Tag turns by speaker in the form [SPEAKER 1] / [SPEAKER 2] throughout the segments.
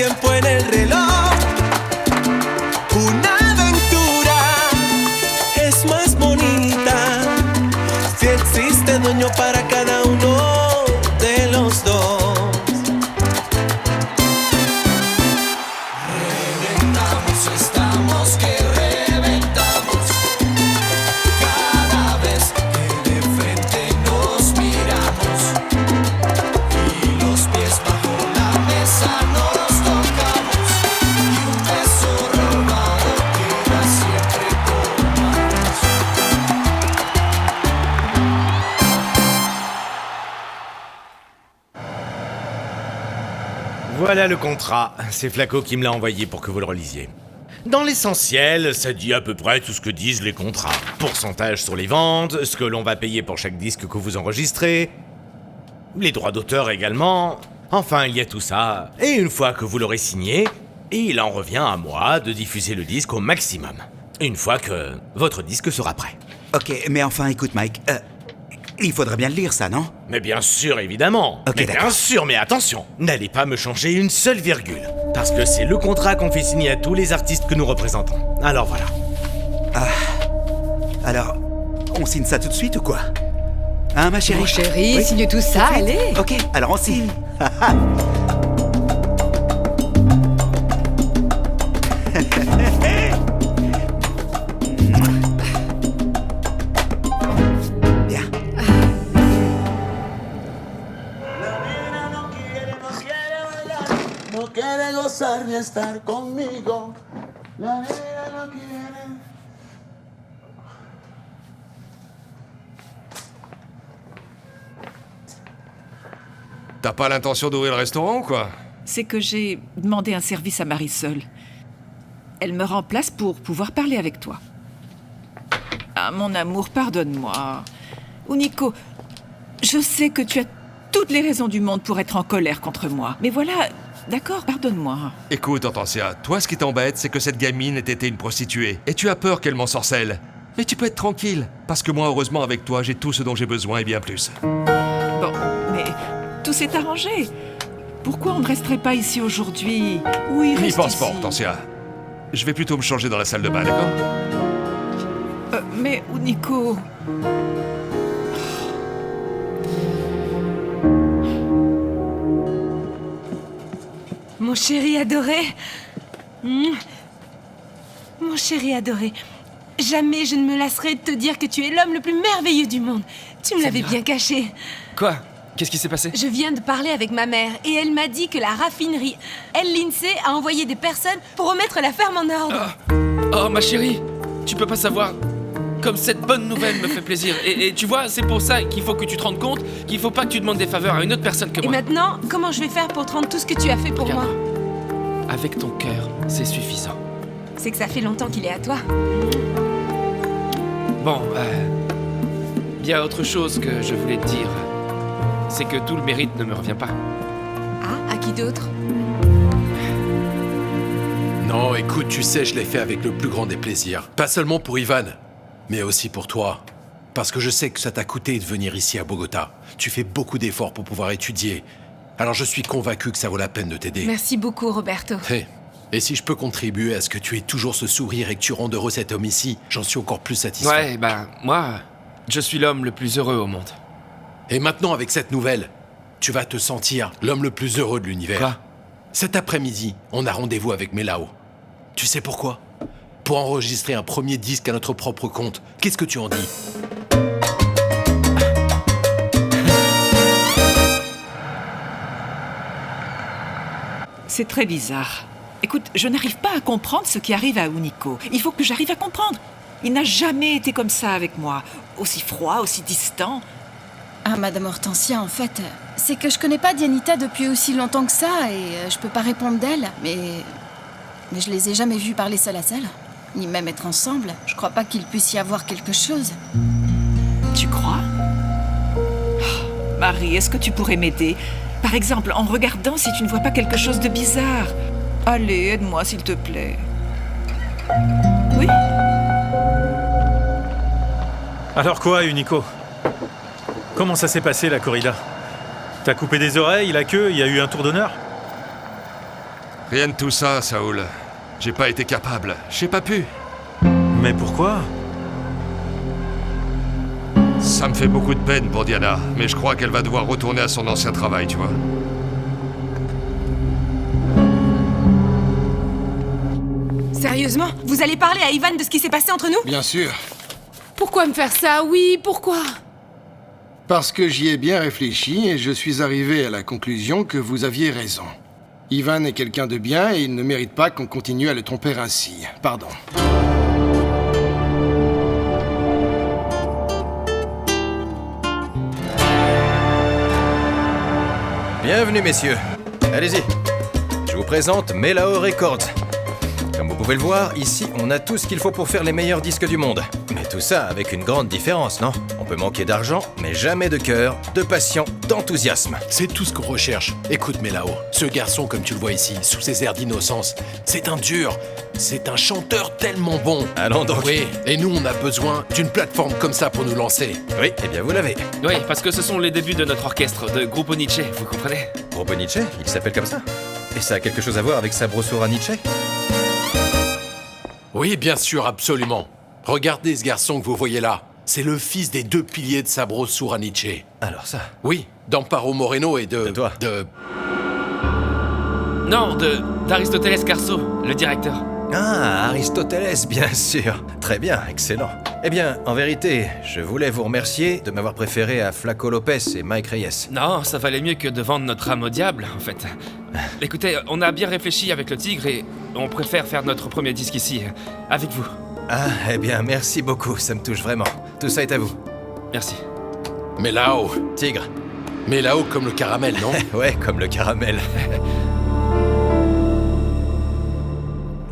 [SPEAKER 1] tiempo en el reloj. Una aventura es más bonita si existe dueño para cada uno de los dos. Reventamos, estamos que reventamos. Cada vez que de frente nos miramos y los pies bajo la mesa nos tocamos y un beso robado queda siempre con manos.
[SPEAKER 2] Voilà le contrat. C'est Flaco qui me l'a envoyé pour que vous le relisiez. Dans l'essentiel, ça dit à peu près tout ce que disent les contrats. Pourcentage sur les ventes, ce que l'on va payer pour chaque disque que vous enregistrez, les droits d'auteur également. Enfin, il y a tout ça. Et une fois que vous l'aurez signé, il en revient à moi de diffuser le disque au maximum. Une fois que votre disque sera prêt.
[SPEAKER 3] Ok, mais enfin, écoute, Mike, il faudrait bien le lire, ça, non?
[SPEAKER 2] Mais bien sûr, évidemment.
[SPEAKER 3] Ok,
[SPEAKER 2] mais
[SPEAKER 3] d'accord.
[SPEAKER 2] bien sûr, mais attention, n'allez pas me changer une seule virgule. Parce que c'est le contrat qu'on fait signer à tous les artistes que nous représentons. Alors voilà.
[SPEAKER 3] Alors, on signe ça tout de suite ou quoi? Hein, ma chérie?
[SPEAKER 4] Mon chéri,
[SPEAKER 3] Oui.
[SPEAKER 4] signe tout ça, allez.
[SPEAKER 3] Ok, alors on signe. Bien.
[SPEAKER 1] No quiere gozar ni estar conmigo. La nena no quiere.
[SPEAKER 5] T'as pas l'intention d'ouvrir le restaurant ou quoi?
[SPEAKER 6] C'est que j'ai demandé un service à Marisol. Elle me remplace pour pouvoir parler avec toi. Ah, mon amour, pardonne-moi. Unico, je sais que tu as toutes les raisons du monde pour être en colère contre moi. Mais voilà, d'accord, pardonne-moi.
[SPEAKER 5] Écoute, Hortensia, toi ce qui t'embête, c'est que cette gamine ait été une prostituée. Et tu as peur qu'elle m'ensorcelle. Mais tu peux être tranquille, parce que moi, heureusement, avec toi, j'ai tout ce dont j'ai besoin et bien plus.
[SPEAKER 6] Bon, mais tout s'est arrangé. Pourquoi on ne resterait pas ici aujourd'hui? Oui,
[SPEAKER 5] N'y
[SPEAKER 6] reste
[SPEAKER 5] pense
[SPEAKER 6] ici.
[SPEAKER 5] pas, Hortensia. Je vais plutôt me changer dans la salle de bain, d'accord?
[SPEAKER 6] Mais Unico...
[SPEAKER 7] Mon chéri adoré. Mon chéri adoré. Jamais je ne me lasserai de te dire que tu es l'homme le plus merveilleux du monde. Tu me l'avais bien caché.
[SPEAKER 8] Quoi? Qu'est-ce qui s'est passé?
[SPEAKER 7] Je viens de parler avec ma mère et elle m'a dit que la raffinerie El Lince a envoyé des personnes pour remettre la ferme en ordre.
[SPEAKER 8] Oh, ma chérie, tu peux pas savoir comme cette bonne nouvelle me fait plaisir. Et tu vois, c'est pour ça qu'il faut que tu te rendes compte qu'il faut pas que tu demandes des faveurs à une autre personne que
[SPEAKER 7] Et
[SPEAKER 8] moi.
[SPEAKER 7] maintenant, comment je vais faire pour te rendre tout ce que tu as fait pour moi?
[SPEAKER 8] Regarde. Avec ton cœur, c'est suffisant.
[SPEAKER 7] C'est que ça fait longtemps qu'il est à toi.
[SPEAKER 8] Bon, il y a autre chose que je voulais te dire. C'est que tout le mérite ne me revient pas.
[SPEAKER 7] Ah, à qui d'autre?
[SPEAKER 9] Non, écoute, tu sais, je l'ai fait avec le plus grand des plaisirs. Pas seulement pour Ivan, mais aussi pour toi. Parce que je sais que ça t'a coûté de venir ici à Bogota. Tu fais beaucoup d'efforts pour pouvoir étudier. Alors je suis convaincu que ça vaut la peine de t'aider.
[SPEAKER 7] Merci beaucoup, Roberto.
[SPEAKER 9] Hey, et si je peux contribuer à ce que tu aies toujours ce sourire et que tu rendes heureux cet homme ici, j'en suis encore plus satisfait.
[SPEAKER 8] Ouais, bah, moi, je suis l'homme le plus heureux au monde.
[SPEAKER 9] Et maintenant, avec cette nouvelle, tu vas te sentir l'homme le plus heureux de l'univers.
[SPEAKER 8] Quoi?
[SPEAKER 9] Cet après-midi, on a rendez-vous avec Melao. Tu sais pourquoi? Pour enregistrer un premier disque à notre propre compte. Qu'est-ce que tu en dis?
[SPEAKER 6] C'est très bizarre. Écoute, je n'arrive pas à comprendre ce qui arrive à Unico. Il faut que j'arrive à comprendre. Il n'a jamais été comme ça avec moi. Aussi froid, aussi distant.
[SPEAKER 10] Ah, Madame Hortensia, en fait, c'est que je connais pas Dianita depuis aussi longtemps que ça et je peux pas répondre d'elle, mais je les ai jamais vus parler seul à seul, ni même être ensemble. Je crois pas qu'il puisse y avoir quelque chose.
[SPEAKER 6] Tu crois? Oh, Marie, est-ce que tu pourrais m'aider? Par exemple, en regardant si tu ne vois pas quelque chose de bizarre. Allez, aide-moi, s'il te plaît. Oui?
[SPEAKER 11] Alors quoi, Unico? Comment ça s'est passé, la corrida? T'as coupé des oreilles, la queue, il y a eu un tour d'honneur?
[SPEAKER 5] Rien de tout ça, Saoul. J'ai pas été capable. J'ai pas pu.
[SPEAKER 11] Mais pourquoi?
[SPEAKER 5] Ça me fait beaucoup de peine pour Diana, mais je crois qu'elle va devoir retourner à son ancien travail, tu vois.
[SPEAKER 7] Sérieusement? Vous allez parler à Ivan de ce qui s'est passé entre nous?
[SPEAKER 4] Bien sûr,
[SPEAKER 7] Pourquoi me faire ça? Oui, pourquoi?
[SPEAKER 4] parce que j'y ai bien réfléchi et je suis arrivé à la conclusion que vous aviez raison. Ivan est quelqu'un de bien et il ne mérite pas qu'on continue à le tromper ainsi. Pardon.
[SPEAKER 12] Bienvenue, messieurs. Allez-y. Je vous présente Melao Records. Comme vous pouvez le voir, ici, on a tout ce qu'il faut pour faire les meilleurs disques du monde. Mais tout ça avec une grande différence, non? On peut manquer d'argent, mais jamais de cœur, de passion, d'enthousiasme.
[SPEAKER 9] C'est tout ce qu'on recherche. Écoute, Melao, ce garçon, comme tu le vois ici, sous ses airs d'innocence, c'est un dur. C'est un chanteur tellement bon.
[SPEAKER 12] Allons donc.
[SPEAKER 9] Oui, et nous, on a besoin d'une plateforme comme ça pour nous lancer.
[SPEAKER 12] Oui, eh bien vous l'avez.
[SPEAKER 8] Oui, parce que ce sont les débuts de notre orchestre, de Gruppo Nietzsche, vous comprenez?
[SPEAKER 12] Gruppo Nietzsche, il s'appelle comme ça? Et ça a quelque chose à voir avec Sabro Soura Nietzsche?
[SPEAKER 9] Oui, bien sûr, absolument. Regardez ce garçon que vous voyez là. C'est le fils des deux piliers de Sabro Soura Nietzsche.
[SPEAKER 12] Alors ça.
[SPEAKER 9] Oui, d'Amparo Moreno et de
[SPEAKER 12] toi.
[SPEAKER 8] Non, d'Aristoteles Carso, le directeur.
[SPEAKER 12] Ah, Aristoteles, bien sûr. Très bien, excellent. Eh bien, en vérité, je voulais vous remercier de m'avoir préféré à Flaco Lopez et Mike Reyes.
[SPEAKER 8] Non, ça valait mieux que de vendre notre âme au diable, en fait. Écoutez, on a bien réfléchi avec le Tigre et on préfère faire notre premier disque ici, avec vous.
[SPEAKER 12] Ah, eh bien, merci beaucoup, ça me touche vraiment. Tout ça est à vous.
[SPEAKER 8] Merci.
[SPEAKER 9] Melao.
[SPEAKER 12] Tigre.
[SPEAKER 9] Melao comme le caramel, non?
[SPEAKER 12] Ouais, comme le caramel.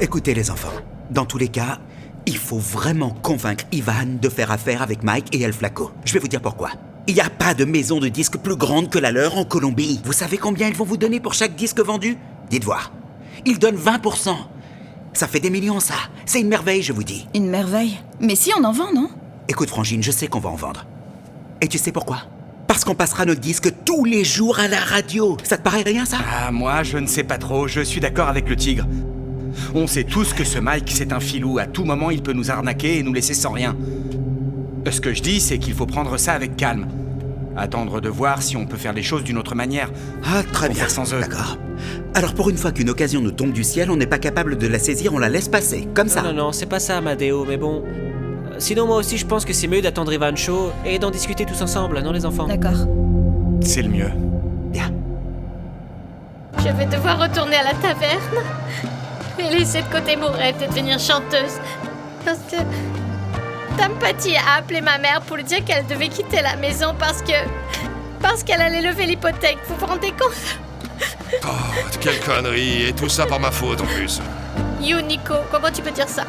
[SPEAKER 3] Écoutez les enfants, dans tous les cas, il faut vraiment convaincre Ivan de faire affaire avec Mike et El Flaco. Je vais vous dire pourquoi. Il n'y a pas de maison de disques plus grande que la leur en Colombie. Vous savez combien ils vont vous donner pour chaque disque vendu? Dites voir. Ils donnent 20%. Ça fait des millions, ça. C'est une merveille, je vous dis.
[SPEAKER 10] Une merveille. Mais si on en vend, non?
[SPEAKER 3] Écoute, Frangine, je sais qu'on va en vendre. Et tu sais pourquoi? Parce qu'on passera notre disque tous les jours à la radio. Ça te paraît rien, ça?
[SPEAKER 13] Ah, moi, je ne sais pas trop. Je suis d'accord avec le Tigre. On sait tous que ce Mike, c'est un filou. À tout moment, il peut nous arnaquer et nous laisser sans rien. Ce que je dis, c'est qu'il faut prendre ça avec calme. Attendre de voir si on peut faire les choses d'une autre manière.
[SPEAKER 3] Ah, très
[SPEAKER 13] Pour
[SPEAKER 3] bien.
[SPEAKER 13] faire sans eux.
[SPEAKER 3] D'accord. Alors pour une fois qu'une occasion nous tombe du ciel, on n'est pas capable de la saisir, on la laisse passer. Comme ça.
[SPEAKER 14] Non, c'est pas ça, Amadeo, mais bon... Sinon, moi aussi, je pense que c'est mieux d'attendre Ivan Show et d'en discuter tous ensemble, non, les enfants?
[SPEAKER 10] D'accord.
[SPEAKER 13] C'est le mieux.
[SPEAKER 3] Bien.
[SPEAKER 15] Je vais devoir retourner à la taverne et laisser de côté mon rêve de devenir chanteuse. Parce que Dame Patty a appelé ma mère pour lui dire qu'elle devait quitter la maison parce qu'elle allait lever l'hypothèque. Vous vous rendez compte?
[SPEAKER 5] Oh, quelle connerie, et tout ça par ma faute en plus.
[SPEAKER 15] You, Nico, comment tu peux dire ça?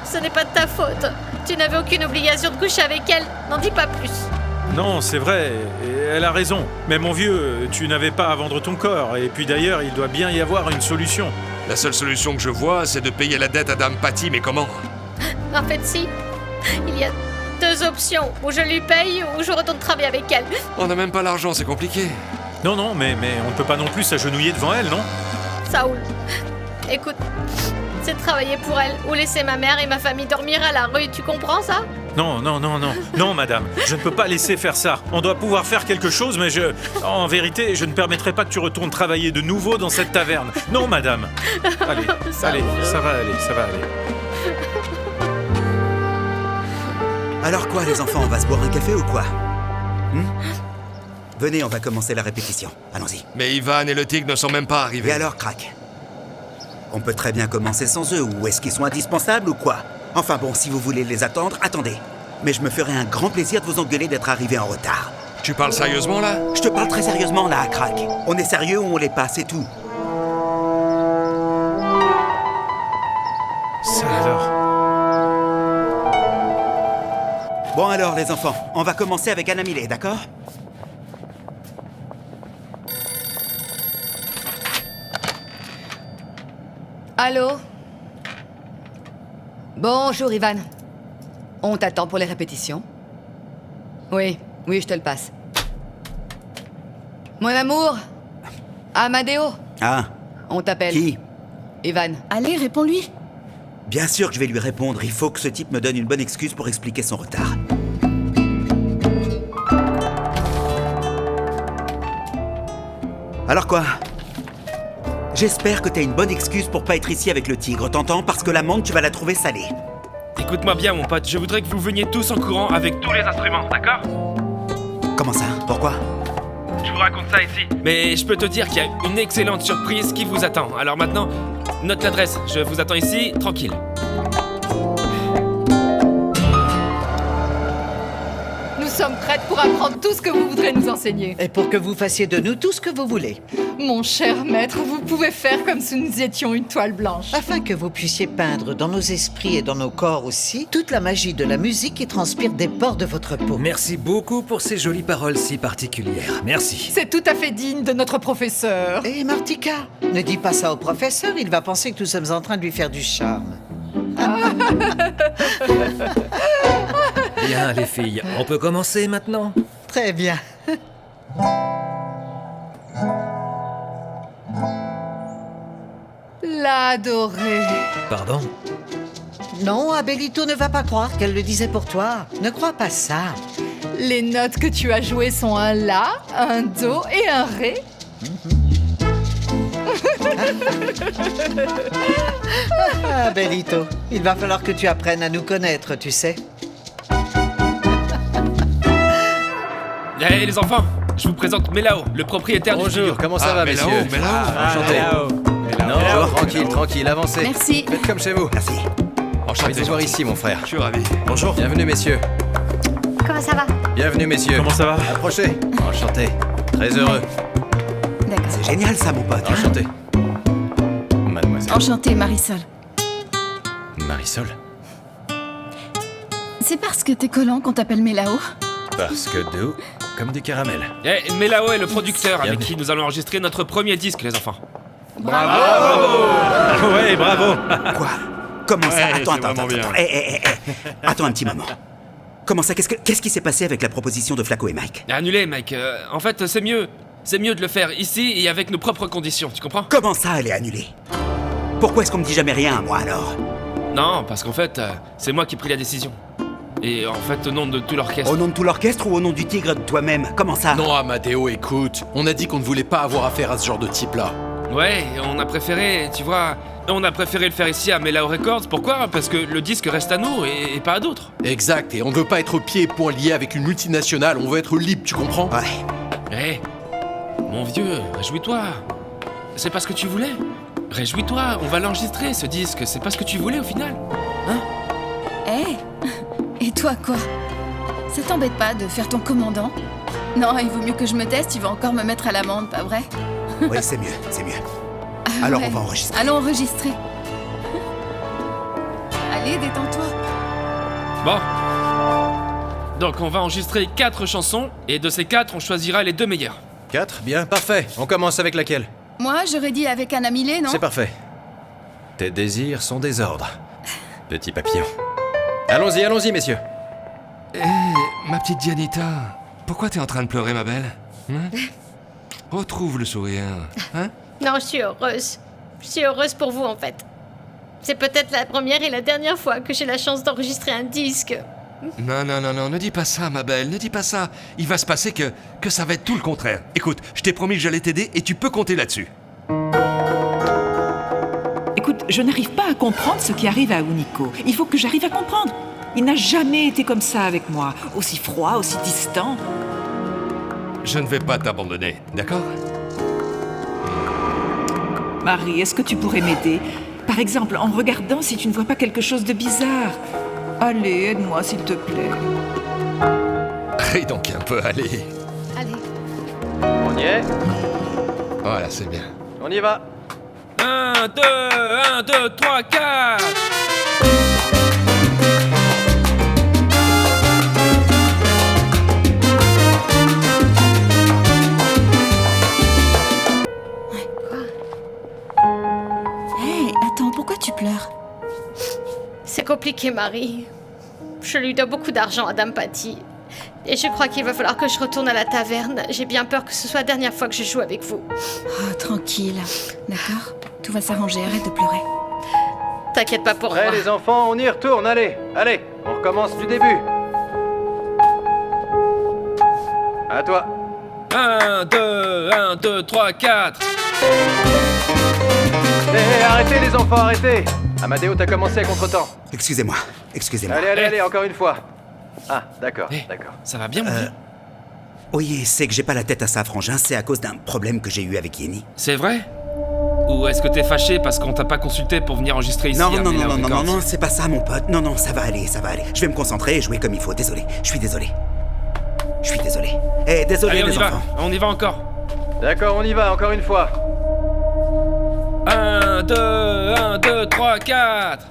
[SPEAKER 15] Ce n'est pas de ta faute. Tu n'avais aucune obligation de coucher avec elle. N'en dis pas plus.
[SPEAKER 11] Non, c'est vrai, et elle a raison. Mais mon vieux, tu n'avais pas à vendre ton corps. Et puis d'ailleurs, il doit bien y avoir une solution.
[SPEAKER 5] La seule solution que je vois, c'est de payer la dette à Dame Patty, mais comment?
[SPEAKER 15] En fait, si. Il y a deux options. Ou je lui paye, ou je retourne travailler avec elle.
[SPEAKER 5] On n'a même pas l'argent, c'est compliqué.
[SPEAKER 11] Non, mais on ne peut pas non plus s'agenouiller devant elle, non?
[SPEAKER 15] Saoul, écoute, c'est travailler pour elle, ou laisser ma mère et ma famille dormir à la rue, tu comprends ça?
[SPEAKER 11] Non, madame, je ne peux pas laisser faire ça. On doit pouvoir faire quelque chose, mais en vérité, je ne permettrai pas que tu retournes travailler de nouveau dans cette taverne. Non, madame. Allez, ça va aller.
[SPEAKER 3] Alors quoi, les enfants, on va se boire un café ou quoi? Venez, on va commencer la répétition. Allons-y.
[SPEAKER 5] Mais Ivan et le Tigre ne sont même pas arrivés.
[SPEAKER 3] Et alors, crac? On peut très bien commencer sans eux, ou est-ce qu'ils sont indispensables ou quoi? Enfin bon, si vous voulez les attendre, attendez. Mais je me ferai un grand plaisir de vous engueuler d'être arrivés en retard.
[SPEAKER 5] Tu parles sérieusement là?
[SPEAKER 3] Je te parle très sérieusement là, crac. On est sérieux ou on l'est pas, c'est tout.
[SPEAKER 11] Ça alors.
[SPEAKER 3] Bon alors, les enfants, on va commencer avec Anna Millet, d'accord?
[SPEAKER 16] Allô? Bonjour, Ivan. On t'attend pour les répétitions? Oui, je te le passe. Mon amour, Amadeo.
[SPEAKER 3] Ah.
[SPEAKER 16] On t'appelle.
[SPEAKER 3] Qui?
[SPEAKER 16] Evan.
[SPEAKER 10] Allez, réponds-lui.
[SPEAKER 3] Bien sûr que je vais lui répondre. Il faut que ce type me donne une bonne excuse pour expliquer son retard. Alors quoi? J'espère que t'as une bonne excuse pour pas être ici avec le tigre, t'entends? Parce que l'amande, tu vas la trouver salée.
[SPEAKER 8] Écoute-moi bien, mon pote, je voudrais que vous veniez tous en courant avec tous les instruments, d'accord?
[SPEAKER 3] Comment ça? Pourquoi?
[SPEAKER 8] Je vous raconte ça ici. Mais je peux te dire qu'il y a une excellente surprise qui vous attend. Alors maintenant, note l'adresse. Je vous attends ici, tranquille.
[SPEAKER 17] Nous sommes prêtes pour apprendre tout ce que vous voudrez nous enseigner.
[SPEAKER 18] Et pour que vous fassiez de nous tout ce que vous voulez.
[SPEAKER 17] Mon cher maître, vous pouvez faire comme si nous étions une toile blanche.
[SPEAKER 18] Afin que vous puissiez peindre dans nos esprits et dans nos corps aussi toute la magie de la musique qui transpire des pores de votre peau.
[SPEAKER 19] Merci beaucoup pour ces jolies paroles si particulières. Merci.
[SPEAKER 17] C'est tout à fait digne de notre professeur.
[SPEAKER 18] Et Martika, ne dis pas ça au professeur, il va penser que nous sommes en train de lui faire du charme.
[SPEAKER 19] Bien, les filles, on peut commencer maintenant?
[SPEAKER 18] Très bien.
[SPEAKER 17] L'adoré.
[SPEAKER 19] Pardon?
[SPEAKER 18] Non, Abelito ne va pas croire qu'elle le disait pour toi. Ne crois pas ça.
[SPEAKER 17] Les notes que tu as jouées sont un La, un Do et un Ré.
[SPEAKER 18] Ah, Abelito, il va falloir que tu apprennes à nous connaître, tu sais.
[SPEAKER 8] Hey les enfants, je vous présente Melao, le propriétaire du studio.
[SPEAKER 12] Bonjour, comment ça va,
[SPEAKER 8] Melao,
[SPEAKER 12] messieurs?
[SPEAKER 8] Melao.
[SPEAKER 12] Non, tranquille, avancez.
[SPEAKER 10] Merci.
[SPEAKER 12] Faites comme chez vous.
[SPEAKER 3] Merci.
[SPEAKER 12] Enchanté de vous voir ici, mon frère.
[SPEAKER 5] Je suis ravi.
[SPEAKER 11] Bonjour.
[SPEAKER 12] Bienvenue, messieurs.
[SPEAKER 15] Comment ça va?
[SPEAKER 12] Bienvenue, messieurs.
[SPEAKER 11] Comment ça va?
[SPEAKER 12] Approchez. Enchanté. Très heureux.
[SPEAKER 10] D'accord.
[SPEAKER 3] C'est génial ça, mon pote.
[SPEAKER 12] Enchanté. Mademoiselle.
[SPEAKER 10] Enchantée, Marisol.
[SPEAKER 12] Marisol.
[SPEAKER 10] C'est parce que t'es collant qu'on t'appelle Mélao.
[SPEAKER 12] Parce que doux, comme du caramel.
[SPEAKER 8] Hey, Melao est le producteur avec
[SPEAKER 12] Bienvenue.
[SPEAKER 8] qui nous allons enregistrer notre premier disque, les enfants.
[SPEAKER 11] Ouais, bravo.
[SPEAKER 3] Quoi? Comment ça?
[SPEAKER 5] Ouais,
[SPEAKER 3] Attends,
[SPEAKER 5] c'est
[SPEAKER 3] attends,
[SPEAKER 5] vraiment bien.
[SPEAKER 3] Attends un petit moment. Comment ça? Qu'est-ce qui s'est passé avec la proposition de Flaco et Mike?
[SPEAKER 8] Annulé, Mike. En fait, c'est mieux. C'est mieux de le faire ici et avec nos propres conditions, tu comprends?
[SPEAKER 3] Comment ça, elle est annulée? Pourquoi est-ce qu'on me dit jamais rien, moi, alors?
[SPEAKER 8] Non, parce qu'en fait, c'est moi qui ai pris la décision. Et en fait, au nom de tout l'orchestre.
[SPEAKER 3] Au nom de tout l'orchestre ou au nom du tigre de toi-même? Comment ça?
[SPEAKER 9] Non, Amadeo, écoute. On a dit qu'on ne voulait pas avoir affaire à ce genre de type-là.
[SPEAKER 8] Ouais, on a préféré, tu vois, on a préféré le faire ici à Melao Records. Pourquoi? Parce que le disque reste à nous et pas à d'autres.
[SPEAKER 9] Exact, et on ne veut pas être pieds et poings liés avec une multinationale, on veut être libre, tu comprends?
[SPEAKER 3] Ouais.
[SPEAKER 8] Mon vieux, réjouis-toi. C'est pas ce que tu voulais. Réjouis-toi, on va l'enregistrer ce disque, c'est pas ce que tu voulais au final. Hein?
[SPEAKER 10] Et toi, quoi? Ça t'embête pas de faire ton commandant? Non, il vaut mieux que je me teste, tu vas encore me mettre à l'amende, pas vrai?
[SPEAKER 3] Oui, c'est mieux, c'est mieux. Alors
[SPEAKER 10] Ouais.
[SPEAKER 3] on va enregistrer.
[SPEAKER 10] Allons enregistrer. Allez, détends-toi.
[SPEAKER 8] Bon. Donc on va enregistrer 4 chansons, et de ces 4, on choisira les 2 meilleures.
[SPEAKER 12] 4, bien, parfait. On commence avec laquelle?
[SPEAKER 10] Moi, j'aurais dit avec un amylé, non?
[SPEAKER 12] C'est parfait. Tes désirs sont des ordres. Petit papillon. Allons-y, messieurs.
[SPEAKER 5] Ma petite Dianita, pourquoi t'es en train de pleurer, ma belle? Hein? Retrouve le sourire, hein?
[SPEAKER 15] Non, je suis heureuse. Je suis heureuse pour vous, en fait. C'est peut-être la première et la dernière fois que j'ai la chance d'enregistrer un disque.
[SPEAKER 5] Non, ne dis pas ça, ma belle, ne dis pas ça. Il va se passer que ça va être tout le contraire. Écoute, je t'ai promis que j'allais t'aider et tu peux compter là-dessus.
[SPEAKER 6] Écoute, je n'arrive pas à comprendre ce qui arrive à Unico. Il faut que j'arrive à comprendre. Il n'a jamais été comme ça avec moi, aussi froid, aussi distant.
[SPEAKER 5] Je ne vais pas t'abandonner, d'accord?
[SPEAKER 6] Marie, est-ce que tu pourrais m'aider? Par exemple, en regardant si tu ne vois pas quelque chose de bizarre. Allez, aide-moi, s'il te plaît.
[SPEAKER 5] Ris donc un peu, allez.
[SPEAKER 15] Allez.
[SPEAKER 12] On y est?
[SPEAKER 5] Voilà, c'est bien.
[SPEAKER 12] On y va.
[SPEAKER 8] 1, 2, 3, 4.
[SPEAKER 10] Hé, attends, pourquoi tu pleures?
[SPEAKER 15] C'est compliqué, Marie. Je lui dois beaucoup d'argent à Dampati. Et je crois qu'il va falloir que je retourne à la taverne. J'ai bien peur que ce soit la dernière fois que je joue avec vous.
[SPEAKER 10] Oh, tranquille, d'accord? Tout va s'arranger, arrête de pleurer.
[SPEAKER 15] T'inquiète pas pour
[SPEAKER 12] Prêts,
[SPEAKER 15] moi.
[SPEAKER 12] les enfants, on y retourne, allez, on recommence du début. À toi.
[SPEAKER 8] 1, 2, 3, 4.
[SPEAKER 12] Arrêtez les enfants, arrêtez. Amadeo, t'as commencé à contre-temps.
[SPEAKER 3] Excusez-moi.
[SPEAKER 12] Allez, encore une fois. Ah, d'accord.
[SPEAKER 8] Ça va bien, mon vieux?
[SPEAKER 3] Oui, c'est que j'ai pas la tête à ça, frangin. C'est à cause d'un problème que j'ai eu avec Yenny.
[SPEAKER 8] C'est vrai? Ou est-ce que t'es fâché parce qu'on t'a pas consulté pour venir enregistrer ici?
[SPEAKER 3] Non, c'est pas ça, mon pote. Non, ça va aller. Je vais me concentrer et jouer comme il faut. Désolé, je suis désolé. Désolé,
[SPEAKER 8] Allez,
[SPEAKER 3] les enfants.
[SPEAKER 8] On y va encore.
[SPEAKER 12] D'accord, on y va, encore une fois.
[SPEAKER 8] 1, 2, 3, 4.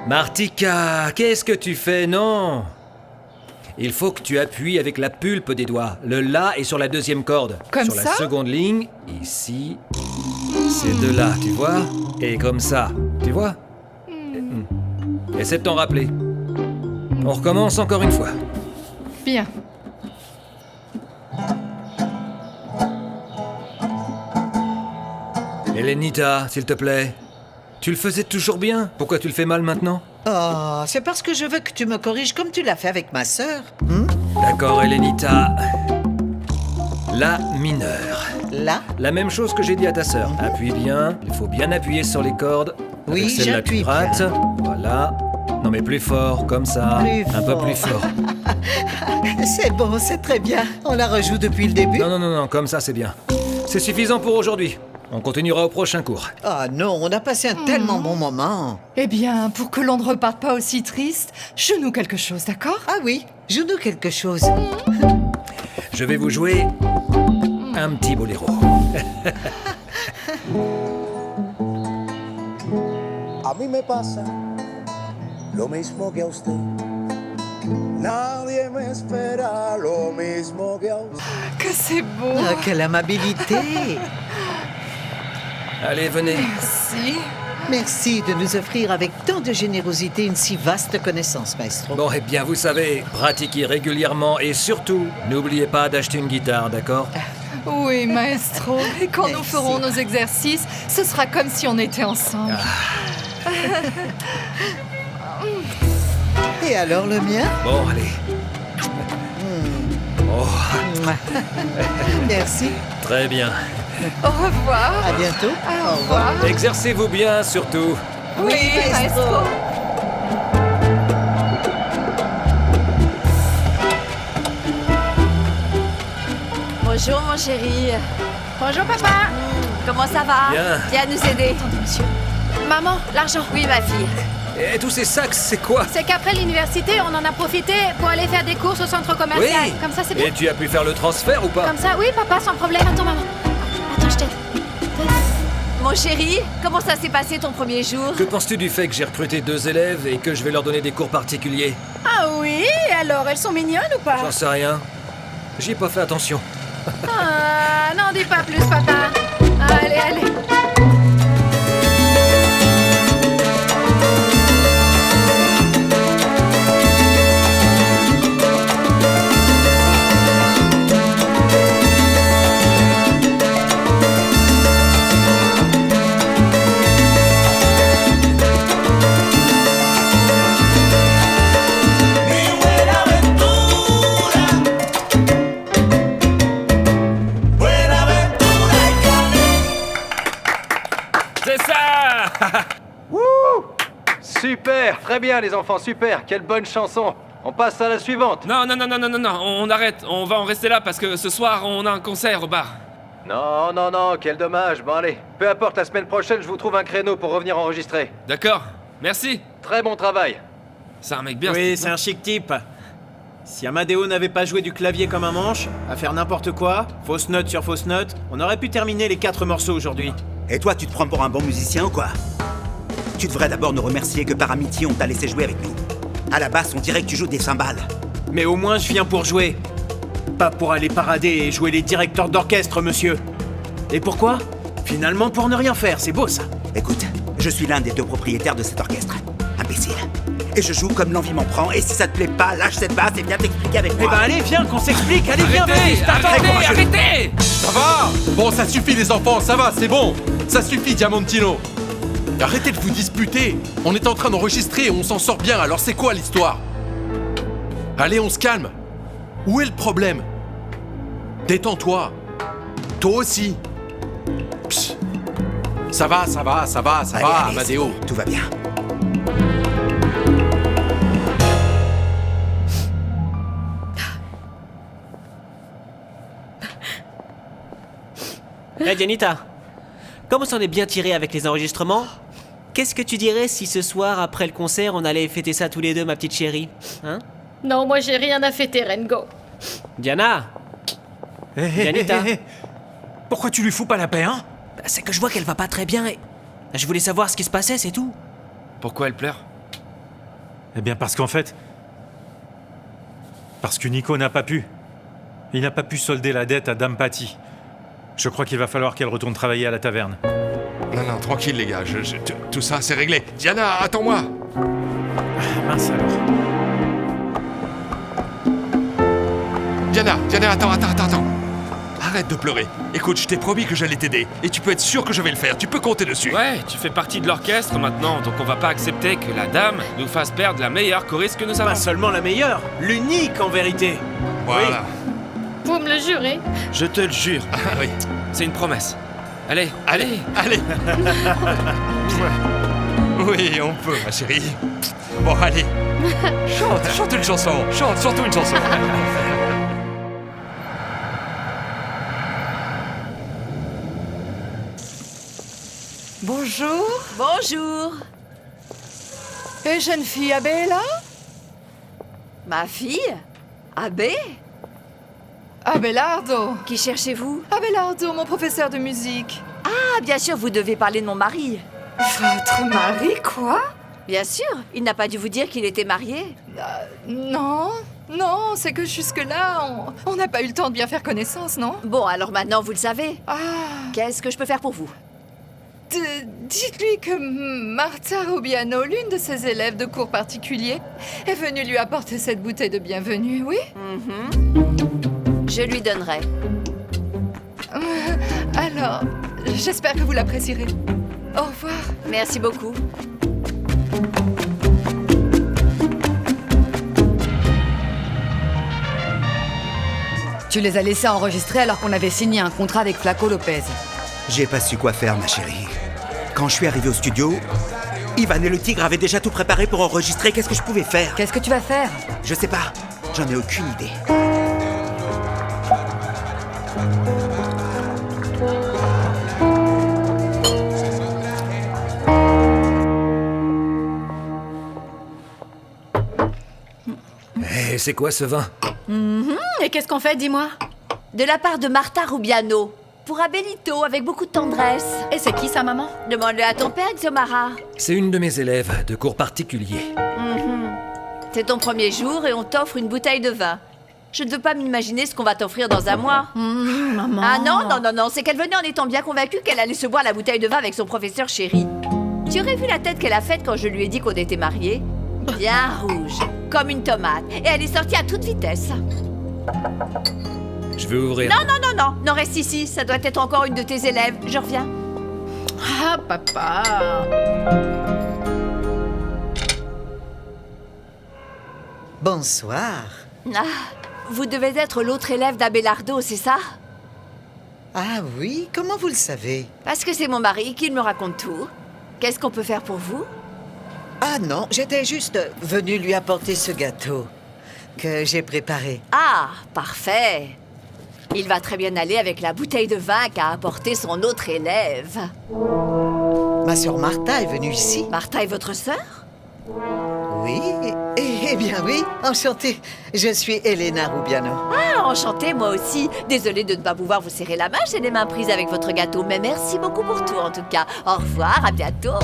[SPEAKER 19] Martika, qu'est-ce que tu fais? Non! Il faut que tu appuies avec la pulpe des doigts. Le La est sur la deuxième corde.
[SPEAKER 17] Comme
[SPEAKER 19] sur
[SPEAKER 17] ça?
[SPEAKER 19] la seconde ligne, ici, ces deux-là, tu vois? Et comme ça, tu vois? Essaie de t'en rappeler. On recommence encore une fois.
[SPEAKER 17] Bien.
[SPEAKER 19] Elenita, s'il te plaît. Tu le faisais toujours bien. Pourquoi tu le fais mal maintenant?
[SPEAKER 18] Oh, c'est parce que je veux que tu me corriges comme tu l'as fait avec ma sœur.
[SPEAKER 19] D'accord, Elenita. La mineur.
[SPEAKER 18] La?
[SPEAKER 19] La même chose que j'ai dit à ta sœur. Appuie bien, il faut bien appuyer sur les cordes.
[SPEAKER 18] Oui,
[SPEAKER 19] Avec celle-là, tu
[SPEAKER 18] j'appuie
[SPEAKER 19] grattes.
[SPEAKER 18] bien.
[SPEAKER 19] Voilà. Non mais plus fort, comme ça. Un peu plus fort.
[SPEAKER 18] C'est bon, c'est très bien. On la rejoue depuis le début.
[SPEAKER 19] Non, comme ça c'est bien. C'est suffisant pour aujourd'hui. On continuera au prochain cours.
[SPEAKER 18] Ah non, on a passé un tellement bon moment.
[SPEAKER 17] Eh bien, pour que l'on ne reparte pas aussi triste, joue-nous quelque chose, d'accord?
[SPEAKER 18] Ah oui, joue-nous quelque chose.
[SPEAKER 19] Je vais vous jouer un petit boléro.
[SPEAKER 20] A mí me pasa lo mismo que a usted. Nadie me espera lo mismo que a usted.
[SPEAKER 17] Que c'est beau!
[SPEAKER 18] Ah, quelle amabilité!
[SPEAKER 19] Allez, venez.
[SPEAKER 17] Merci.
[SPEAKER 18] Merci de nous offrir avec tant de générosité une si vaste connaissance, maestro.
[SPEAKER 19] Bon, eh bien, vous savez, pratiquez régulièrement et surtout, n'oubliez pas d'acheter une guitare, d'accord?
[SPEAKER 17] Oui, maestro. Et quand nous ferons nos exercices, ce sera comme si on était ensemble.
[SPEAKER 18] Et alors le mien?
[SPEAKER 19] Bon, allez. Oh.
[SPEAKER 18] Merci.
[SPEAKER 19] Très bien.
[SPEAKER 17] Au revoir.
[SPEAKER 18] À bientôt.
[SPEAKER 17] Au revoir.
[SPEAKER 19] Exercez-vous bien, surtout.
[SPEAKER 17] Oui, maestro.
[SPEAKER 15] Bonjour, mon chéri. Bonjour, papa. Comment ça va?
[SPEAKER 19] Bien.
[SPEAKER 15] Viens nous aider. Attendez, monsieur. Maman, l'argent. Oui, ma fille.
[SPEAKER 19] Et tous ces sacs, c'est quoi?
[SPEAKER 15] C'est qu'après l'université, on en a profité pour aller faire des courses au centre commercial.
[SPEAKER 19] Oui.
[SPEAKER 15] Comme ça, c'est bien.
[SPEAKER 19] Et tu as pu faire le transfert ou pas?
[SPEAKER 15] Comme ça, oui, papa, sans problème. Attends, maman. Attends, je t'aide. Mon chéri, comment ça s'est passé ton premier jour?
[SPEAKER 19] Que penses-tu du fait que j'ai recruté 2 élèves et que je vais leur donner des cours particuliers?
[SPEAKER 15] Ah oui, alors elles sont mignonnes ou pas?
[SPEAKER 19] J'en sais rien. J'y ai pas fait attention.
[SPEAKER 15] Ah, n'en dis pas plus, papa. Allez, allez.
[SPEAKER 12] Super, très bien les enfants, super, quelle bonne chanson. On passe à la suivante.
[SPEAKER 8] Non, on arrête. On va en rester là parce que ce soir, on a un concert au bar.
[SPEAKER 12] Non, quel dommage. Bon allez, peu importe, la semaine prochaine, je vous trouve un créneau pour revenir enregistrer.
[SPEAKER 8] D'accord, merci.
[SPEAKER 12] Très bon travail.
[SPEAKER 8] C'est un mec bien.
[SPEAKER 21] Oui, c'est un chic type.
[SPEAKER 14] Si Amadeo n'avait pas joué du clavier comme un manche, à faire n'importe quoi, fausse note sur fausse note, on aurait pu terminer les 4 morceaux aujourd'hui.
[SPEAKER 3] Et toi, tu te prends pour un bon musicien ou quoi? Tu devrais d'abord nous remercier que par amitié, on t'a laissé jouer avec nous. À la basse, on dirait que tu joues des cymbales.
[SPEAKER 14] Mais au moins, je viens pour jouer. Pas pour aller parader et jouer les directeurs d'orchestre, monsieur. Et pourquoi? Finalement, pour ne rien faire, c'est beau ça.
[SPEAKER 3] Écoute, je suis l'un des 2 propriétaires de cet orchestre. Imbécile. Et je joue comme l'envie m'en prend, et si ça te plaît pas, lâche cette basse et viens t'expliquer avec moi.
[SPEAKER 14] Eh ben allez, viens qu'on s'explique, allez viens, vas-y,
[SPEAKER 8] Arrêtez!
[SPEAKER 9] Ça va? Bon, ça suffit les enfants, ça va, c'est bon. Ça suffit, Diamantino. Arrêtez de vous disputer. On est en train d'enregistrer et on s'en sort bien, alors c'est quoi l'histoire? Allez, on se calme. Où est le problème? Détends-toi. Toi aussi. Psst. Ça va, Amadeo.
[SPEAKER 3] Tout va bien.
[SPEAKER 14] Hey Dianita, comme on s'en est bien tiré avec les enregistrements, qu'est-ce que tu dirais si ce soir, après le concert, on allait fêter ça tous les deux, ma petite chérie? Hein?
[SPEAKER 15] Non, moi j'ai rien à fêter, Rengo.
[SPEAKER 14] Diana! Dianita!
[SPEAKER 11] Pourquoi tu lui fous pas la paix, hein?
[SPEAKER 14] C'est que je vois qu'elle va pas très bien et... Je voulais savoir ce qui se passait, c'est tout.
[SPEAKER 8] Pourquoi elle pleure?
[SPEAKER 11] Eh bien parce qu'en fait... Parce que Nico n'a pas pu. Il n'a pas pu solder la dette à Dame Patty. Je crois qu'il va falloir qu'elle retourne travailler à la taverne.
[SPEAKER 5] Non, tranquille les gars, tout ça c'est réglé. Diana, attends-moi.
[SPEAKER 11] Mince alors.
[SPEAKER 5] Diana, attends. Arrête de pleurer. Écoute, je t'ai promis que j'allais t'aider. Et tu peux être sûr que je vais le faire, tu peux compter dessus.
[SPEAKER 8] Ouais, tu fais partie de l'orchestre maintenant, donc on va pas accepter que la dame nous fasse perdre la meilleure choriste que nous avons.
[SPEAKER 14] Pas seulement la meilleure, l'unique en vérité.
[SPEAKER 5] Voilà.
[SPEAKER 15] Vous me le jurez?
[SPEAKER 8] Je te le jure.
[SPEAKER 5] Ah oui.
[SPEAKER 8] C'est une promesse. Allez.
[SPEAKER 5] Oui, on peut, ma chérie. Bon, allez. Chante une chanson. Chante surtout une chanson.
[SPEAKER 17] Bonjour.
[SPEAKER 21] Bonjour.
[SPEAKER 17] Et jeune fille Abbé là?
[SPEAKER 21] Ma fille? Abbé?
[SPEAKER 17] Abelardo.
[SPEAKER 21] Qui cherchez-vous?
[SPEAKER 17] Abelardo, mon professeur de musique.
[SPEAKER 21] Ah, bien sûr, vous devez parler de mon mari.
[SPEAKER 17] Votre mari, quoi?
[SPEAKER 21] Bien sûr, il n'a pas dû vous dire qu'il était marié.
[SPEAKER 17] Non, c'est que jusque-là, on n'a pas eu le temps de bien faire connaissance, non?
[SPEAKER 21] Bon, alors maintenant, vous le savez.
[SPEAKER 17] Ah.
[SPEAKER 21] Qu'est-ce que je peux faire pour vous?
[SPEAKER 17] Dites-lui que Martha Rubiano, l'une de ses élèves de cours particulier, est venue lui apporter cette bouteille de bienvenue, oui?
[SPEAKER 21] Je lui donnerai.
[SPEAKER 17] Alors, j'espère que vous l'apprécierez. Au revoir.
[SPEAKER 21] Merci beaucoup.
[SPEAKER 16] Tu les as laissés enregistrer alors qu'on avait signé un contrat avec Flaco Lopez.
[SPEAKER 3] J'ai pas su quoi faire, ma chérie. Quand je suis arrivé au studio, Ivan et le tigre avaient déjà tout préparé pour enregistrer. Qu'est-ce que je pouvais faire?
[SPEAKER 16] Qu'est-ce que tu vas faire?
[SPEAKER 3] Je sais pas. J'en ai aucune idée.
[SPEAKER 19] Et c'est quoi ce vin?
[SPEAKER 21] Et qu'est-ce qu'on fait, dis-moi? De la part de Martha Rubiano. Pour Abelito, avec beaucoup de tendresse. Et c'est qui sa maman? Demande-le à ton père, Xiomara.
[SPEAKER 19] C'est une de mes élèves de cours particulier.
[SPEAKER 21] C'est ton premier jour et on t'offre une bouteille de vin. Je ne veux pas m'imaginer ce qu'on va t'offrir dans un mois.
[SPEAKER 16] Maman.
[SPEAKER 21] Ah non, c'est qu'elle venait en étant bien convaincue qu'elle allait se boire la bouteille de vin avec son professeur chéri. Tu aurais vu la tête qu'elle a faite quand je lui ai dit qu'on était mariés? Bien rouge, comme une tomate. Et elle est sortie à toute vitesse.
[SPEAKER 19] Je vais ouvrir.
[SPEAKER 21] Non, reste ici. Ça doit être encore une de tes élèves. Je reviens.
[SPEAKER 17] Ah, papa.
[SPEAKER 18] Bonsoir.
[SPEAKER 21] Ah, vous devez être l'autre élève d'Abelardo, c'est ça?
[SPEAKER 18] Ah oui, comment vous le savez?
[SPEAKER 21] Parce que c'est mon mari qui me raconte tout. Qu'est-ce qu'on peut faire pour vous?
[SPEAKER 18] Ah non, j'étais juste venue lui apporter ce gâteau que j'ai préparé.
[SPEAKER 21] Ah, parfait. Il va très bien aller avec la bouteille de vin qu'a apporté son autre élève.
[SPEAKER 18] Ma sœur Martha est venue ici.
[SPEAKER 21] Martha est votre sœur?
[SPEAKER 18] oui. Eh bien oui, enchantée. Je suis Elena Rubiano.
[SPEAKER 21] Ah, enchantée, moi aussi. Désolée de ne pas pouvoir vous serrer la main, j'ai les mains prises avec votre gâteau. Mais merci beaucoup pour tout, en tout cas. Au revoir, à bientôt.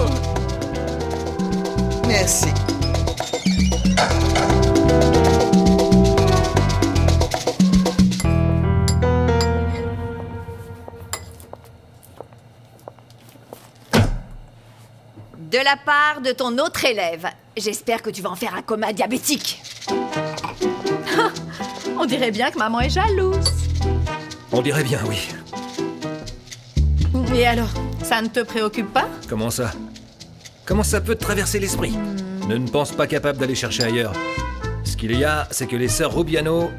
[SPEAKER 18] Merci.
[SPEAKER 21] De la part de ton autre élève. J'espère que tu vas en faire un coma diabétique. On dirait bien que maman est jalouse.
[SPEAKER 19] On dirait bien, oui.
[SPEAKER 21] Et alors, ça ne te préoccupe pas?
[SPEAKER 19] Comment ça? Comment ça peut te traverser l'esprit? Ne pense pas capable d'aller chercher ailleurs. Ce qu'il y a, c'est que les sœurs Rubiano,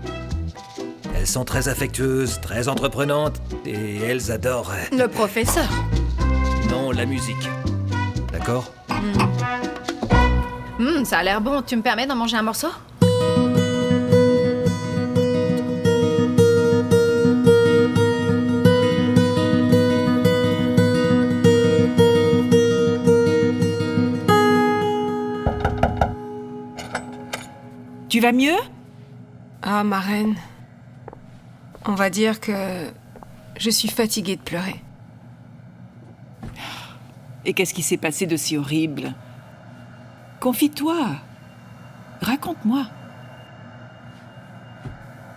[SPEAKER 19] elles sont très affectueuses, très entreprenantes, et elles adorent...
[SPEAKER 21] Le professeur.
[SPEAKER 19] Non, la musique. D'accord?
[SPEAKER 21] Ça a l'air bon. Tu me permets d'en manger un morceau?
[SPEAKER 6] Tu vas mieux?
[SPEAKER 7] Ah, ma reine. On va dire que je suis fatiguée de pleurer.
[SPEAKER 6] Et qu'est-ce qui s'est passé de si horrible? Confie-toi. Raconte-moi.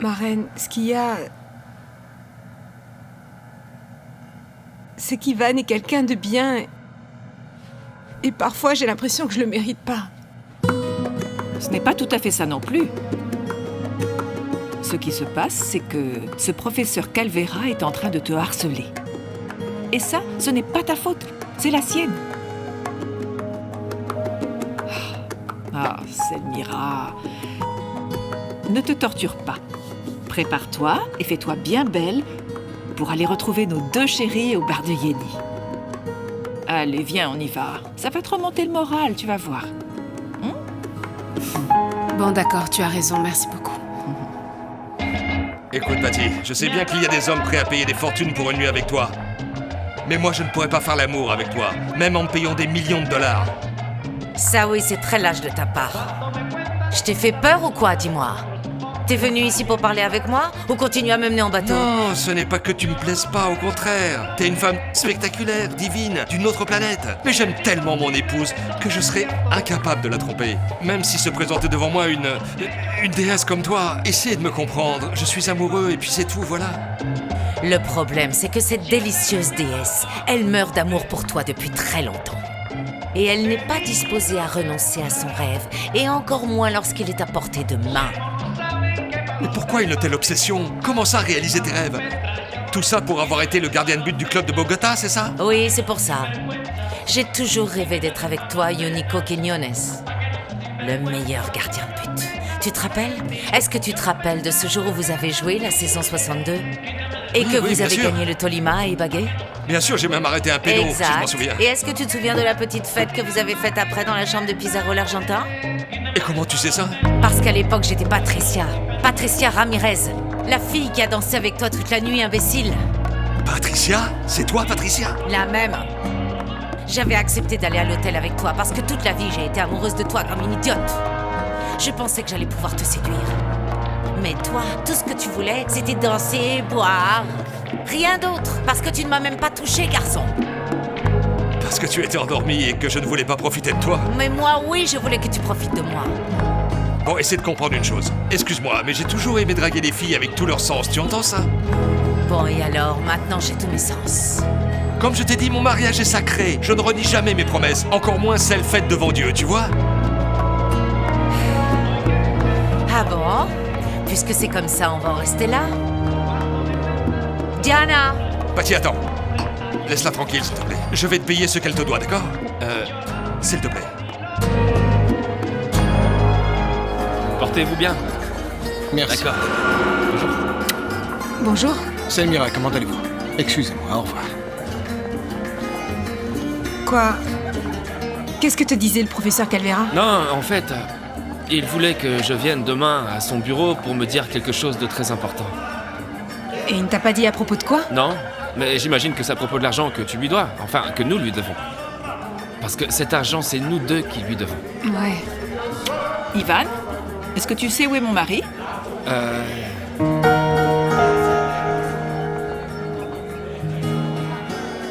[SPEAKER 7] Ma reine, ce qu'il y a... c'est qu'Ivan est quelqu'un de bien. Et parfois, j'ai l'impression que je le mérite pas.
[SPEAKER 6] Ce n'est pas tout à fait ça non plus. Ce qui se passe, c'est que ce professeur Calvera est en train de te harceler. Et ça, ce n'est pas ta faute, c'est la sienne. Ah, Selmira, ne te torture pas. Prépare-toi et fais-toi bien belle pour aller retrouver nos deux chéris au bar de Yeni. Allez, viens, on y va. Ça va te remonter le moral, tu vas voir.
[SPEAKER 7] Bon, d'accord, tu as raison, merci beaucoup.
[SPEAKER 5] Écoute, Patty, je sais bien qu'il y a des hommes prêts à payer des fortunes pour une nuit avec toi. Mais moi, je ne pourrais pas faire l'amour avec toi, même en me payant des millions de dollars.
[SPEAKER 2] Ça oui, c'est très lâche de ta part. Je t'ai fait peur ou quoi, dis-moi? T'es venu ici pour parler avec moi ou continuer à me mener en bateau?
[SPEAKER 5] Non, ce n'est pas que tu me plaises pas, au contraire. T'es une femme spectaculaire, divine, d'une autre planète. Mais j'aime tellement mon épouse que je serais incapable de la tromper. Même si se présentait devant moi une déesse comme toi. Essaie de me comprendre, je suis amoureux et puis c'est tout, voilà.
[SPEAKER 2] Le problème, c'est que cette délicieuse déesse, elle meurt d'amour pour toi depuis très longtemps. Et elle n'est pas disposée à renoncer à son rêve, et encore moins lorsqu'il est à portée de main.
[SPEAKER 5] Mais pourquoi une telle obsession? Comment ça réaliser tes rêves? Tout ça pour avoir été le gardien de but du club de Bogota, c'est ça?
[SPEAKER 2] Oui, c'est pour ça. J'ai toujours rêvé d'être avec toi, Unico Quiñones. Le meilleur gardien de but. Tu te rappelles? Est-ce que tu te rappelles de ce jour où vous avez joué la saison 62? Et que vous avez gagné le Tolima à Ibagué?
[SPEAKER 5] Bien sûr, j'ai même arrêté un pédo,
[SPEAKER 2] exact.
[SPEAKER 5] si je m'en souviens.
[SPEAKER 2] Et est-ce que tu te souviens de la petite fête que vous avez faite après dans la chambre de Pizarro l'Argentin?
[SPEAKER 5] Et comment tu sais ça?
[SPEAKER 2] Parce qu'à l'époque, j'étais Patricia Ramirez. La fille qui a dansé avec toi toute la nuit, imbécile.
[SPEAKER 5] Patricia? C'est toi, Patricia?
[SPEAKER 2] La même. J'avais accepté d'aller à l'hôtel avec toi parce que toute la vie, j'ai été amoureuse de toi comme une idiote. Je pensais que j'allais pouvoir te séduire. Mais toi, tout ce que tu voulais, c'était danser, boire. Rien d'autre, parce que tu ne m'as même pas touché, garçon.
[SPEAKER 5] Parce que tu étais endormi et que je ne voulais pas profiter de toi.
[SPEAKER 2] Mais moi, oui, je voulais que tu profites de moi.
[SPEAKER 5] Bon, essaie de comprendre une chose. Excuse-moi, mais j'ai toujours aimé draguer les filles avec tout leur sens. Tu entends ça?
[SPEAKER 2] Bon, et alors, maintenant, j'ai tous mes sens.
[SPEAKER 5] Comme je t'ai dit, mon mariage est sacré. Je ne renie jamais mes promesses, encore moins celles faites devant Dieu, tu vois?
[SPEAKER 2] Ah bon? Puisque c'est comme ça, on va en rester là. Diana!
[SPEAKER 5] Patty, attends. Laisse-la tranquille, s'il te plaît. Je vais te payer ce qu'elle te doit, d'accord? S'il te plaît.
[SPEAKER 8] Portez-vous bien.
[SPEAKER 4] Merci.
[SPEAKER 8] D'accord.
[SPEAKER 7] Bonjour.
[SPEAKER 4] Selmira, comment allez-vous? Excusez-moi, au revoir.
[SPEAKER 7] Quoi? Qu'est-ce que te disait le professeur Calvera?
[SPEAKER 8] Non, en fait, il voulait que je vienne demain à son bureau pour me dire quelque chose de très important.
[SPEAKER 7] Et il ne t'a pas dit à propos de quoi?
[SPEAKER 8] Non, mais j'imagine que c'est à propos de l'argent que tu lui dois. Enfin, que nous lui devons. Parce que cet argent, c'est nous deux qui lui devons.
[SPEAKER 7] Ouais.
[SPEAKER 6] Ivan, est-ce que tu sais où est mon mari?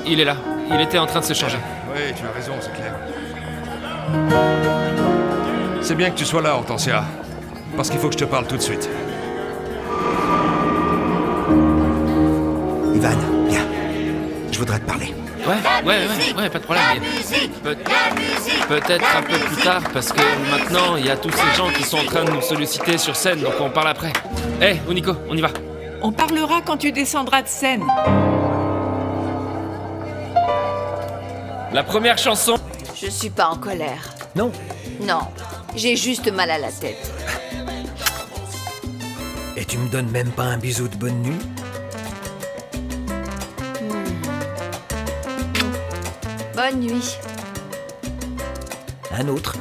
[SPEAKER 8] Il est là. Il était en train de se changer.
[SPEAKER 5] Oui, tu as raison, c'est clair. C'est bien que tu sois là, Hortensia. Parce qu'il faut que je te parle tout de suite.
[SPEAKER 3] Ivan, viens. Je voudrais te parler.
[SPEAKER 8] Ouais, pas de problème. Peut-être un peu plus tard, parce que maintenant, il y a tous ces gens qui sont en train de nous solliciter sur scène, donc on parle après. Hé, Nico, on y va.
[SPEAKER 6] On parlera quand tu descendras de scène.
[SPEAKER 8] La première chanson.
[SPEAKER 21] Je suis pas en colère.
[SPEAKER 19] Non.
[SPEAKER 21] Non, j'ai juste mal à la tête.
[SPEAKER 19] Et tu me donnes même pas un bisou de bonne nuit?
[SPEAKER 21] Bonne nuit.
[SPEAKER 19] Un autre.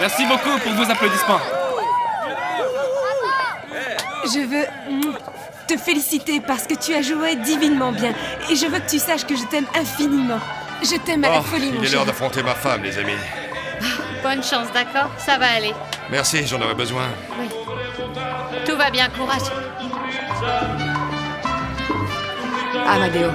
[SPEAKER 8] Merci beaucoup pour vos applaudissements.
[SPEAKER 7] Je veux te féliciter parce que tu as joué divinement bien. Et je veux que tu saches que je t'aime infiniment. Je t'aime à la folie, mon
[SPEAKER 5] Il est
[SPEAKER 7] chéri.
[SPEAKER 5] l'heure d'affronter ma femme, les amis.
[SPEAKER 15] Bonne chance, d'accord? Ça va aller.
[SPEAKER 5] Merci, j'en aurais besoin.
[SPEAKER 15] Oui. Tout va bien, courage.
[SPEAKER 16] Amadeo.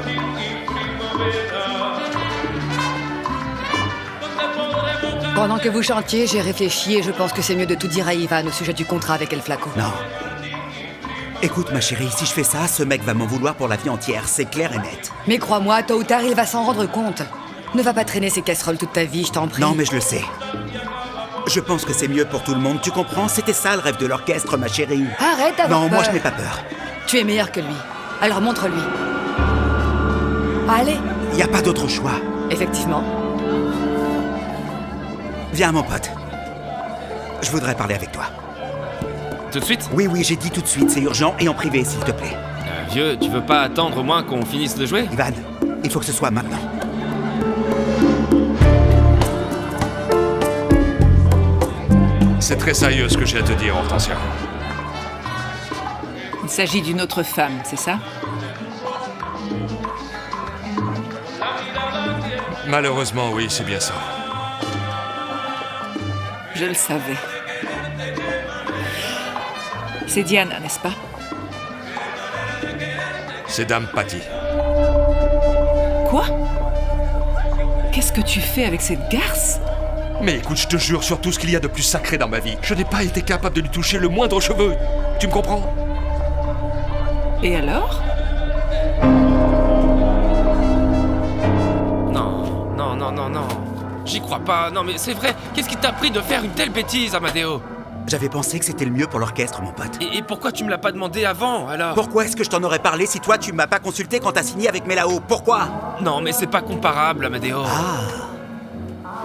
[SPEAKER 16] Pendant que vous chantiez, j'ai réfléchi et je pense que c'est mieux de tout dire à Ivan au sujet du contrat avec El Flaco.
[SPEAKER 3] Non. Écoute, ma chérie, si je fais ça, ce mec va m'en vouloir pour la vie entière, c'est clair et net.
[SPEAKER 16] Mais crois-moi, tôt ou tard, il va s'en rendre compte. Ne va pas traîner ces casseroles toute ta vie, je t'en prie.
[SPEAKER 3] Non, mais je le sais. Je pense que c'est mieux pour tout le monde, tu comprends? C'était ça le rêve de l'orchestre, ma chérie.
[SPEAKER 16] Arrête d'avoir
[SPEAKER 3] Non,
[SPEAKER 16] peur.
[SPEAKER 3] moi je n'ai pas peur.
[SPEAKER 16] Tu es meilleur que lui. Alors montre-lui. Allez.
[SPEAKER 3] Il n'y a pas d'autre choix.
[SPEAKER 16] Effectivement.
[SPEAKER 3] Viens, mon pote. Je voudrais parler avec toi.
[SPEAKER 8] Tout de suite?
[SPEAKER 3] Oui, j'ai dit tout de suite, c'est urgent et en privé, s'il te plaît.
[SPEAKER 8] Vieux, tu veux pas attendre au moins qu'on finisse de jouer?
[SPEAKER 3] Ivan, il faut que ce soit maintenant.
[SPEAKER 5] C'est très sérieux ce que j'ai à te dire, Hortensia.
[SPEAKER 6] Il s'agit d'une autre femme, c'est ça?
[SPEAKER 5] Malheureusement, oui, c'est bien ça.
[SPEAKER 6] Je le savais. C'est Diana, n'est-ce pas?
[SPEAKER 5] C'est Dame Patty.
[SPEAKER 6] Quoi? Qu'est-ce que tu fais avec cette garce?
[SPEAKER 5] Mais écoute, je te jure sur tout ce qu'il y a de plus sacré dans ma vie, je n'ai pas été capable de lui toucher le moindre cheveu. Tu me comprends?
[SPEAKER 6] Et alors?
[SPEAKER 8] Non. J'y crois pas. Non, mais c'est vrai. Qu'est-ce qui t'a pris de faire une telle bêtise, Amadeo?
[SPEAKER 3] J'avais pensé que c'était le mieux pour l'orchestre, mon pote.
[SPEAKER 8] Et pourquoi tu me l'as pas demandé avant, alors?
[SPEAKER 3] Pourquoi est-ce que je t'en aurais parlé si toi, tu m'as pas consulté quand t'as signé avec Melao? Pourquoi?
[SPEAKER 8] Non, mais c'est pas comparable, Amadeo.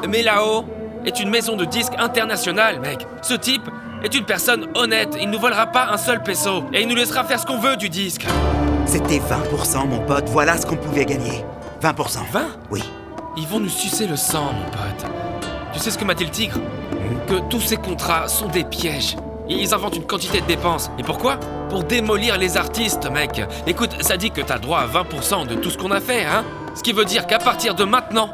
[SPEAKER 8] Melao est une maison de disques internationale, mec. Ce type est une personne honnête. Il ne nous volera pas un seul peso. Et il nous laissera faire ce qu'on veut du disque.
[SPEAKER 3] C'était 20%, mon pote. Voilà ce qu'on pouvait gagner. 20%.
[SPEAKER 8] 20 ?
[SPEAKER 3] Oui.
[SPEAKER 8] Ils vont nous sucer le sang, mon pote. Tu sais ce que m'a dit le tigre ? Que tous ces contrats sont des pièges. Ils inventent une quantité de dépenses. Et pourquoi ? Pour démolir les artistes, mec. Écoute, ça dit que t'as le droit à 20% de tout ce qu'on a fait, hein ? Ce qui veut dire qu'à partir de maintenant,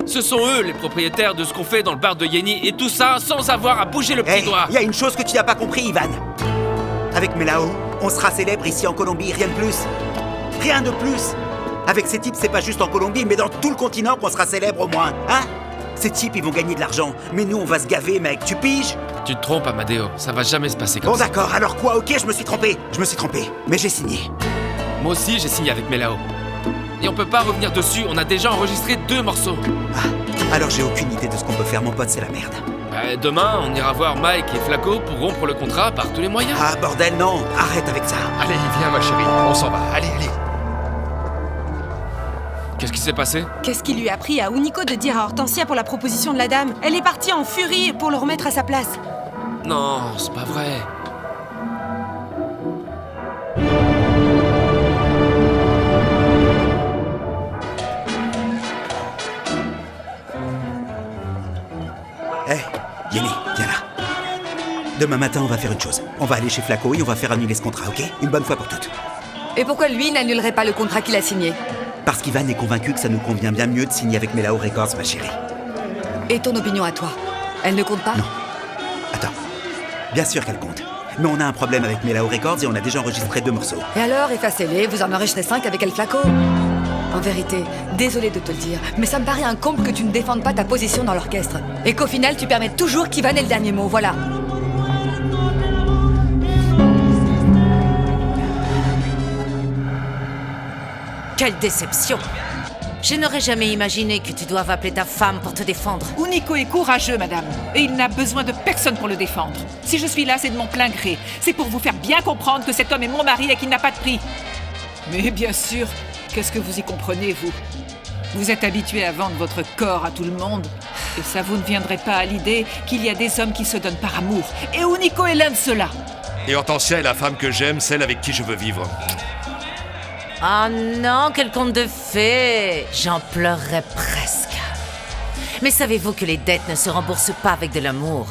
[SPEAKER 8] ce sont eux les propriétaires de ce qu'on fait dans le bar de Yeni. Et tout ça sans avoir à bouger le petit doigt.
[SPEAKER 3] Il y a une chose que tu n'as pas compris, Ivan. Avec Melao, on sera célèbre ici en Colombie, rien de plus. Rien de plus. Avec ces types, c'est pas juste en Colombie, mais dans tout le continent qu'on sera célèbre au moins, hein ? Ces types, ils vont gagner de l'argent, mais nous, on va se gaver, mec, tu piges ?
[SPEAKER 8] Tu te trompes, Amadeo. Ça va jamais se passer comme
[SPEAKER 3] ça.
[SPEAKER 8] ça.
[SPEAKER 3] Bon, d'accord, alors quoi ? Ok, je me suis trompé, mais j'ai signé.
[SPEAKER 8] Moi aussi, j'ai signé avec Melao. Et on peut pas revenir dessus, on a déjà enregistré 2 morceaux.
[SPEAKER 3] Ah, alors j'ai aucune idée de ce qu'on peut faire, mon pote, c'est la merde.
[SPEAKER 8] Demain, on ira voir Mike et Flaco pour rompre le contrat par tous les moyens.
[SPEAKER 3] Ah, bordel, non, arrête avec ça.
[SPEAKER 5] Allez, viens, ma chérie, on s'en va, allez.
[SPEAKER 8] Qu'est-ce qui s'est passé ?
[SPEAKER 7] Qu'est-ce qui lui a pris à Unico de dire à Hortensia pour la proposition de la dame ? Elle est partie en furie pour le remettre à sa place.
[SPEAKER 8] Non, c'est pas vrai.
[SPEAKER 3] Yeni, viens là. Demain matin, on va faire une chose. On va aller chez Flaco et on va faire annuler ce contrat, ok ? Une bonne fois pour toutes.
[SPEAKER 16] Et pourquoi lui n'annulerait pas le contrat qu'il a signé ?
[SPEAKER 3] Parce qu'Ivan est convaincu que ça nous convient bien mieux de signer avec Melao Records, ma chérie.
[SPEAKER 16] Et ton opinion à toi ? Elle ne compte pas ?
[SPEAKER 3] Non. Attends. Bien sûr qu'elle compte. Mais on a un problème avec Melao Records et on a déjà enregistré 2 morceaux.
[SPEAKER 16] Et alors, effacez-les, vous en enregistrez 5 avec El Flaco ? En vérité, désolé de te le dire, mais ça me paraît un comble que tu ne défendes pas ta position dans l'orchestre. Et qu'au final, tu permets toujours qu'Ivan ait le dernier mot, voilà.
[SPEAKER 2] Quelle déception! Je n'aurais jamais imaginé que tu doives appeler ta femme pour te défendre.
[SPEAKER 6] Unico est courageux, madame, et il n'a besoin de personne pour le défendre. Si je suis là, c'est de mon plein gré. C'est pour vous faire bien comprendre que cet homme est mon mari et qu'il n'a pas de prix. Mais bien sûr, qu'est-ce que vous y comprenez, vous ? Vous êtes habitué à vendre votre corps à tout le monde, et ça vous ne viendrait pas à l'idée qu'il y a des hommes qui se donnent par amour. Et Unico est l'un de ceux-là.
[SPEAKER 5] Et Hortensia est la femme que j'aime, celle avec qui je veux vivre.
[SPEAKER 2] Ah non, quel conte de fées! J'en pleurerais presque. Mais savez-vous que les dettes ne se remboursent pas avec de l'amour,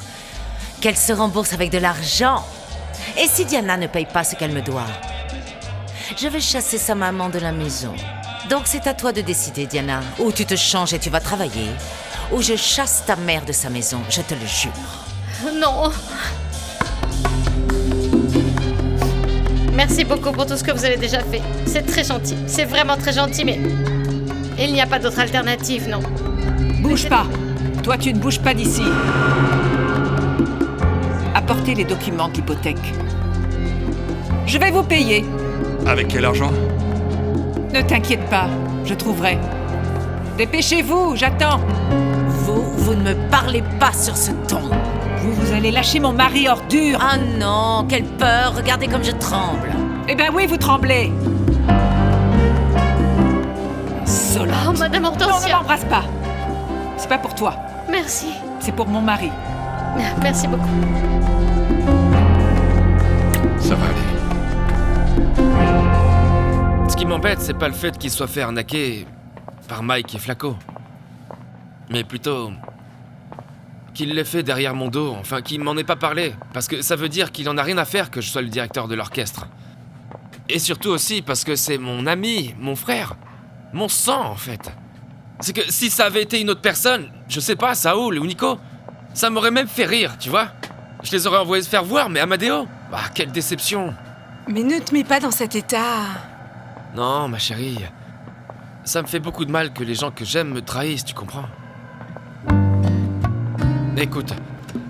[SPEAKER 2] qu'elles se remboursent avec de l'argent? Et si Diana ne paye pas ce qu'elle me doit, je vais chasser sa maman de la maison. Donc c'est à toi de décider, Diana. Ou tu te changes et tu vas travailler, ou je chasse ta mère de sa maison, je te le jure.
[SPEAKER 15] Non. Merci beaucoup pour tout ce que vous avez déjà fait. C'est très gentil. C'est vraiment très gentil, mais il n'y a pas d'autre alternative, non.
[SPEAKER 6] Bouge pas. Toi, tu ne bouges pas d'ici. Apportez les documents de l'hypothèque. Je vais vous payer.
[SPEAKER 5] Avec quel argent ?
[SPEAKER 6] Ne t'inquiète pas, je trouverai. Dépêchez-vous, j'attends.
[SPEAKER 2] Vous ne me parlez pas sur ce ton.
[SPEAKER 6] Vous allez lâcher mon mari ordure.
[SPEAKER 2] Ah non, quelle peur, regardez comme je tremble.
[SPEAKER 6] Eh ben oui, vous tremblez. Insolente.
[SPEAKER 15] Oh, Madame Hortensia.
[SPEAKER 6] Non, ne m'embrasse pas. C'est pas pour toi.
[SPEAKER 15] Merci.
[SPEAKER 6] C'est pour mon mari.
[SPEAKER 15] Merci beaucoup.
[SPEAKER 5] Ça va aller.
[SPEAKER 8] Ce qui m'embête, c'est pas le fait qu'il soit fait arnaquer par Mike et Flaco. Mais plutôt qu'il l'ait fait derrière mon dos, enfin qu'il m'en ait pas parlé. Parce que ça veut dire qu'il en a rien à faire que je sois le directeur de l'orchestre. Et surtout aussi parce que c'est mon ami, mon frère, mon sang en fait. C'est que si ça avait été une autre personne, je sais pas, Saoul ou Nico, ça m'aurait même fait rire, tu vois. Je les aurais envoyés se faire voir, mais Amadeo, bah quelle déception.
[SPEAKER 7] Mais ne te mets pas dans cet état.
[SPEAKER 8] Non, ma chérie, ça me fait beaucoup de mal que les gens que j'aime me trahissent, tu comprends? Écoute,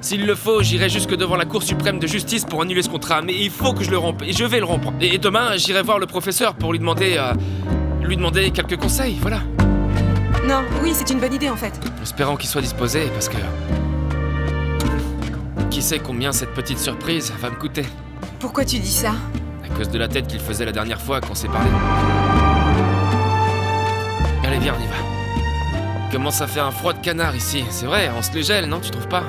[SPEAKER 8] s'il le faut, j'irai jusque devant la Cour suprême de justice pour annuler ce contrat, mais il faut que je le rompe, et je vais le rompre. Et demain, j'irai voir le professeur pour lui demander quelques conseils, voilà.
[SPEAKER 7] Non, oui, c'est une bonne idée en fait.
[SPEAKER 8] Espérant qu'il soit disposé, parce que... Qui sait combien cette petite surprise va me coûter?
[SPEAKER 7] Pourquoi tu dis ça?
[SPEAKER 8] À cause de la tête qu'il faisait la dernière fois qu'on s'est parlé. Allez, viens, on y va. Commence à faire un froid de canard ici. C'est vrai, on se les gèle, non? Tu trouves pas?